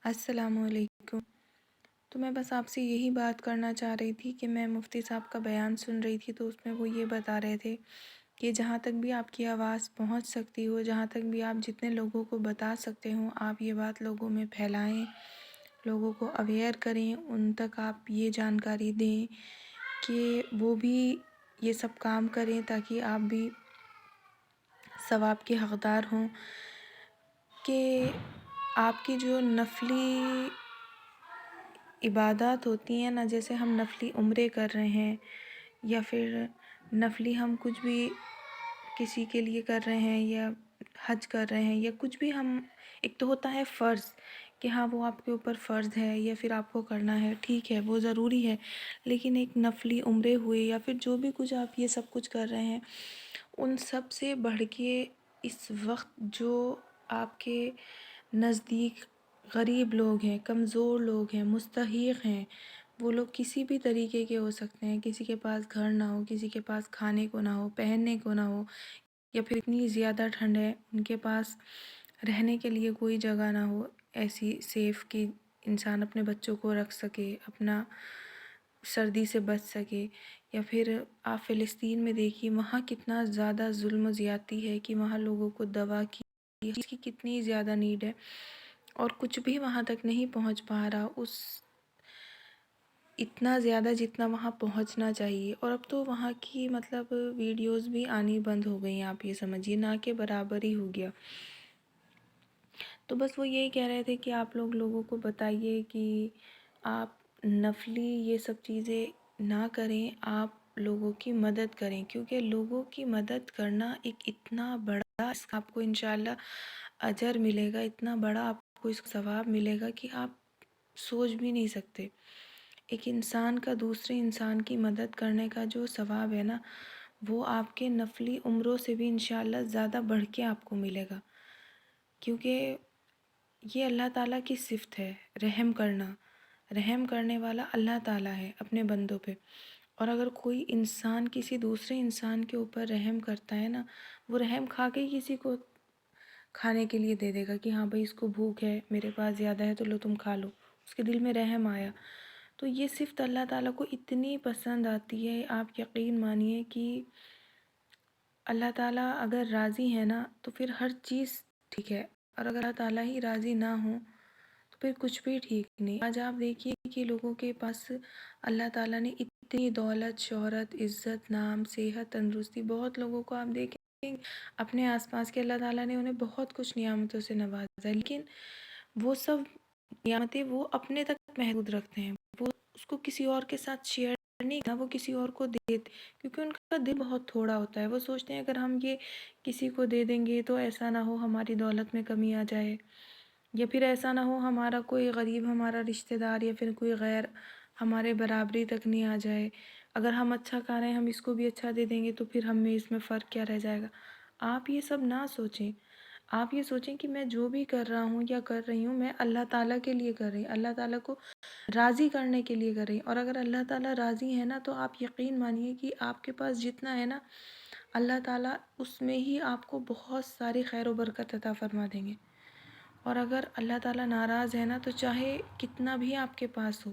السلام علیکم۔ تو میں بس آپ سے یہی بات کرنا چاہ رہی تھی کہ میں مفتی صاحب کا بیان سن رہی تھی، تو اس میں وہ یہ بتا رہے تھے کہ جہاں تک بھی آپ کی آواز پہنچ سکتی ہو، جہاں تک بھی آپ جتنے لوگوں کو بتا سکتے ہوں، آپ یہ بات لوگوں میں پھیلائیں، لوگوں کو اویئر کریں، ان تک آپ یہ جانکاری دیں کہ وہ بھی یہ سب کام کریں تاکہ آپ بھی ثواب کے حقدار ہوں، کہ آپ کی جو نفلی عبادات ہوتی ہیں نا، جیسے ہم نفلی عمرے کر رہے ہیں یا پھر نفلی ہم کچھ بھی کسی کے لیے کر رہے ہیں یا حج کر رہے ہیں یا کچھ بھی ہم، ایک تو ہوتا ہے فرض کہ ہاں وہ آپ کے اوپر فرض ہے یا پھر آپ کو کرنا ہے، ٹھیک ہے وہ ضروری ہے، لیکن ایک نفلی عمرے ہوئے یا پھر جو بھی کچھ آپ یہ سب کچھ کر رہے ہیں، ان سب سے بڑھ کے اس وقت جو آپ کے نزدیک غریب لوگ ہیں، کمزور لوگ ہیں، مستحق ہیں، وہ لوگ کسی بھی طریقے کے ہو سکتے ہیں، کسی کے پاس گھر نہ ہو، کسی کے پاس کھانے کو نہ ہو، پہننے کو نہ ہو، یا پھر اتنی زیادہ ٹھنڈ ہے ان کے پاس رہنے کے لیے کوئی جگہ نہ ہو ایسی سیف کہ انسان اپنے بچوں کو رکھ سکے، اپنا سردی سے بچ سکے، یا پھر آپ فلسطین میں دیکھیے وہاں کتنا زیادہ ظلم و زیادتی ہے کہ وہاں لوگوں کو دوا کی کتنی زیادہ نیڈ ہے اور کچھ بھی وہاں تک نہیں پہنچ پا رہا اس اتنا زیادہ جتنا وہاں پہنچنا چاہیے۔ اور اب تو وہاں کی مطلب ویڈیوز بھی آنی بند ہو گئی ہیں، آپ یہ سمجھیے نہ کہ برابر ہی ہو گیا۔ تو بس وہ یہی کہہ رہے تھے کہ آپ لوگوں کو بتائیے کہ آپ نفلی یہ سب چیزیں نہ کریں، آپ لوگوں کی مدد کریں، کیونکہ لوگوں کی مدد کرنا ایک اتنا بڑا اس کا آپ کو انشاءاللہ اجر ملے گا، اتنا بڑا آپ کو اس کا ثواب ملے گا کہ آپ سوچ بھی نہیں سکتے۔ ایک انسان کا دوسرے انسان کی مدد کرنے کا جو ثواب ہے نا، وہ آپ کے نفلی عمروں سے بھی انشاءاللہ زیادہ بڑھ کے آپ کو ملے گا، کیونکہ یہ اللہ تعالیٰ کی صفت ہے، رحم کرنا، رحم کرنے والا اللہ تعالیٰ ہے اپنے بندوں پہ۔ اور اگر کوئی انسان کسی دوسرے انسان کے اوپر رحم کرتا ہے نا، وہ رحم کھا کے ہی کسی کو کھانے کے لیے دے دے گا کہ ہاں بھائی اس کو بھوک ہے، میرے پاس زیادہ ہے تو لو تم کھا لو، اس کے دل میں رحم آیا۔ تو یہ صفت اللہ تعالیٰ کو اتنی پسند آتی ہے، آپ یقین مانیے کہ اللہ تعالیٰ اگر راضی ہے نا تو پھر ہر چیز ٹھیک ہے، اور اگر اللہ تعالیٰ ہی راضی نہ ہوں تو پھر کچھ بھی ٹھیک نہیں۔ آج آپ دیکھیے کہ لوگوں کے پاس اللہ تعالیٰ نے اتنی دولت، شہرت، عزت، نام، صحت، تندرستی، بہت لوگوں کو آپ دیکھیں اپنے آس پاس کے اللہ تعالیٰ نے انہیں بہت کچھ نعمتوں سے نوازا ہے، لیکن وہ سب نعمتیں وہ اپنے تک محدود رکھتے ہیں، وہ اس کو کسی اور کے ساتھ شیئر نہیں کرنا، وہ کسی اور کو دیتے، کیونکہ ان کا دل بہت تھوڑا ہوتا ہے۔ وہ سوچتے ہیں اگر ہم یہ کسی کو دے دیں گے تو ایسا نہ ہو ہماری دولت میں کمی آ جائے، یا پھر ایسا نہ ہو ہمارا کوئی غریب، ہمارا رشتہ دار یا پھر کوئی غیر ہمارے برابری تک نہیں آ جائے، اگر ہم اچھا کھا رہے ہیں ہم اس کو بھی اچھا دے دیں گے تو پھر ہمیں اس میں فرق کیا رہ جائے گا۔ آپ یہ سب نہ سوچیں، آپ یہ سوچیں کہ میں جو بھی کر رہا ہوں یا کر رہی ہوں میں اللہ تعالیٰ کے لیے کر رہی ہوں، اللہ تعالیٰ کو راضی کرنے کے لیے کر رہی ہوں، اور اگر اللہ تعالیٰ راضی ہے نا تو آپ یقین مانیے کہ آپ کے پاس جتنا ہے نا اللہ تعالیٰ اس میں ہی آپ کو بہت ساری خیر و برکت عطا فرما دیں گے۔ اور اگر اللہ تعالیٰ ناراض ہے نا تو چاہے کتنا بھی آپ کے پاس ہو،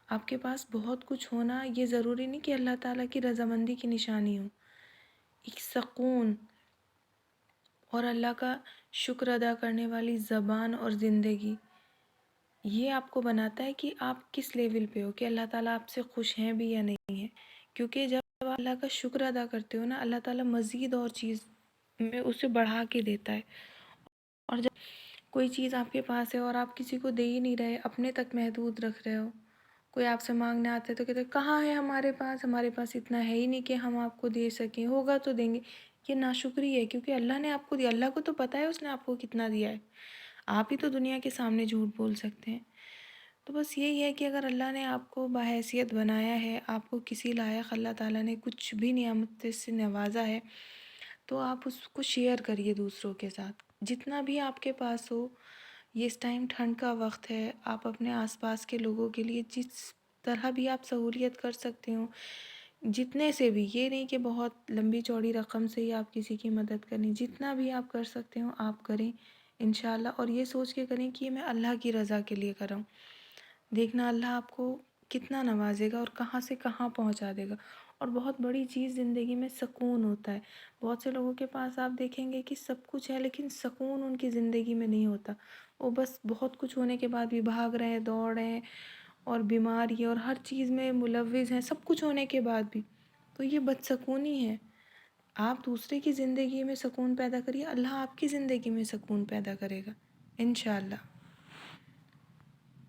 آپ کے پاس بہت کچھ ہونا یہ ضروری نہیں کہ اللہ تعالیٰ کی رضامندی کی نشانی ہو۔ ایک سکون اور اللہ کا شکر ادا کرنے والی زبان اور زندگی، یہ آپ کو بناتا ہے کہ آپ کس لیول پہ ہو، کہ اللہ تعالیٰ آپ سے خوش ہیں بھی یا نہیں ہیں۔ کیونکہ جب آپ اللہ کا شکر ادا کرتے ہو نا، اللہ تعالیٰ مزید اور چیز میں اسے بڑھا کے دیتا ہے۔ اور جب کوئی چیز آپ کے پاس ہے اور آپ کسی کو دے ہی نہیں رہے، اپنے تک محدود رکھ رہے ہو، کوئی آپ سے مانگنے آتا ہے تو کہتے ہیں کہاں ہے ہمارے پاس اتنا ہے ہی نہیں کہ ہم آپ کو دے سکیں، ہوگا تو دیں گے۔ یہ ناشکری ہے، کیونکہ اللہ نے آپ کو دیا، اللہ کو تو پتہ ہے اس نے آپ کو کتنا دیا ہے، آپ ہی تو دنیا کے سامنے جھوٹ بول سکتے ہیں۔ تو بس یہی ہے کہ اگر اللہ نے آپ کو باحیثیت بنایا ہے، آپ کو کسی لائق اللہ تعالیٰ نے کچھ بھی نعمت سے نوازا ہے، تو آپ اس کو شیئر کریے دوسروں کے ساتھ، جتنا بھی آپ کے پاس ہو۔ یہ اس ٹائم ٹھنڈ کا وقت ہے، آپ اپنے آس پاس کے لوگوں کے لیے جس طرح بھی آپ سہولیت کر سکتے ہو، جتنے سے بھی، یہ نہیں کہ بہت لمبی چوڑی رقم سے ہی آپ کسی کی مدد کریں، جتنا بھی آپ کر سکتے ہو آپ کریں۔ انشاءاللہ، اور یہ سوچ کے کریں کہ یہ میں اللہ کی رضا کے لیے کر رہا ہوں۔ دیکھنا اللہ آپ کو کتنا نوازے گا اور کہاں سے کہاں پہنچا دے گا۔ اور بہت بڑی چیز زندگی میں سکون ہوتا ہے۔ بہت سے لوگوں کے پاس آپ دیکھیں گے کہ سب کچھ ہے لیکن سکون ان کی زندگی میں نہیں ہوتا۔ وہ بس بہت کچھ ہونے کے بعد بھی بھاگ رہے ہیں، دوڑ رہے ہیں، اور بیماری اور ہر چیز میں ملوث ہیں، سب کچھ ہونے کے بعد بھی۔ تو یہ بدسکونی ہے۔ آپ دوسرے کی زندگی میں سکون پیدا کریے، اللہ آپ کی زندگی میں سکون پیدا کرے گا انشاءاللہ۔